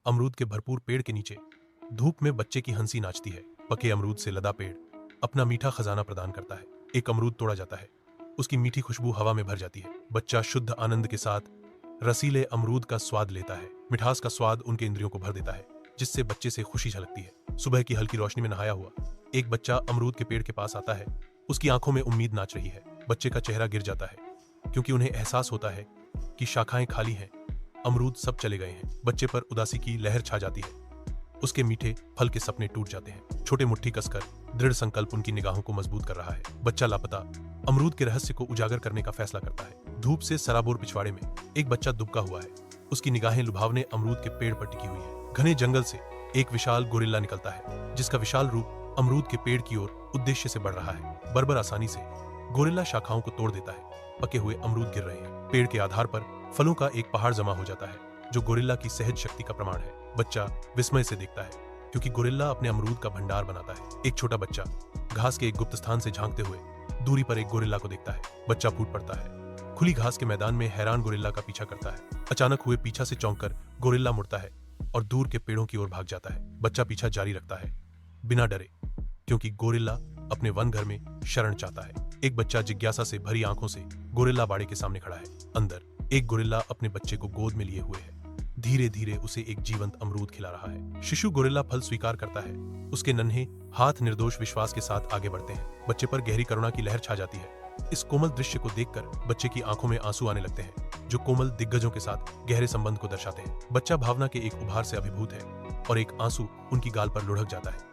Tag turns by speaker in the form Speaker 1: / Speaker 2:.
Speaker 1: अमरूद के भरपूर पेड़ के नीचे धूप में बच्चे की हंसी नाचती है। पके अमरूद से लदा पेड़ अपना मीठा खजाना प्रदान करता है। एक अमरूद तोड़ा जाता है, उसकी मीठी खुशबू हवा में भर जाती है। बच्चा शुद्ध आनंद के साथ रसीले अमरूद का स्वाद लेता है। मिठास का स्वाद उनके इंद्रियों को भर देता है, जिससे बच्चे से खुशी झलकती है। सुबह की हल्की रोशनी में नहाया हुआ एक बच्चा अमरूद के पेड़ के पास आता है। उसकी आंखों में उम्मीद नाच रही है। बच्चे का चेहरा गिर जाता है, क्योंकि उन्हें एहसास होता है कि शाखाएं खाली हैं, अमरूद सब चले गए हैं। बच्चे पर उदासी की लहर छा जाती है। उसके मीठे फल के सपने टूट जाते हैं। छोटे मुट्ठी कसकर दृढ़ संकल्प उनकी निगाहों को मजबूत कर रहा है। बच्चा लापता अमरूद के रहस्य को उजागर करने का फैसला करता है। धूप से सराबोर पिछवाड़े में एक बच्चा दुबका हुआ है। उसकी निगाहें लुभावने अमरूद के पेड़ पर टिकी हुई है। घने जंगल से एक विशाल गोरिल्ला निकलता है, जिसका विशाल रूप अमरूद के पेड़ की ओर उद्देश्य से बढ़ रहा है। बर्बर आसानी से गोरिल्ला शाखाओं को तोड़ देता है। पके हुए अमरूद गिर रहे हैं। पेड़ के आधार पर फलों का एक पहाड़ जमा हो जाता है, जो गोरिल्ला की सहज शक्ति का प्रमाण है। बच्चा विस्मय से देखता है, क्योंकि गोरिल्ला अपने अमरूद का भंडार बनाता है। एक छोटा बच्चा घास के एक गुप्त स्थान से झांकते हुए दूरी पर एक गोरिल्ला को देखता है। बच्चा फूट पड़ता है। खुली घास के मैदान में हैरान गोरिल्ला का पीछा करता है। अचानक हुए पीछा से चौंककर गोरिल्ला मुड़ता है और दूर के पेड़ों की ओर भाग जाता है। बच्चा पीछा जारी रखता है, बिना डरे, क्योंकि गोरिल्ला अपने वन घर में शरण चाहता है। एक बच्चा जिज्ञासा से भरी आंखों से गोरिल्ला बाड़े के सामने खड़ा है। अंदर एक गोरिल्ला अपने बच्चे को गोद में लिए हुए है। धीरे धीरे उसे एक जीवंत अमरूद खिला रहा है। शिशु गोरिल्ला फल स्वीकार करता है। उसके नन्हे हाथ निर्दोष विश्वास के साथ आगे बढ़ते हैं। बच्चे पर गहरी करुणा की लहर छा जाती है। इस कोमल दृश्य को देखकर बच्चे की आंखों में आंसू आने लगते हैं, जो कोमल दिग्गजों के साथ गहरे संबंध को दर्शाते हैं। बच्चा भावना के एक उभार से अभिभूत है और एक आंसू उनकी गाल पर लुढ़क जाता है।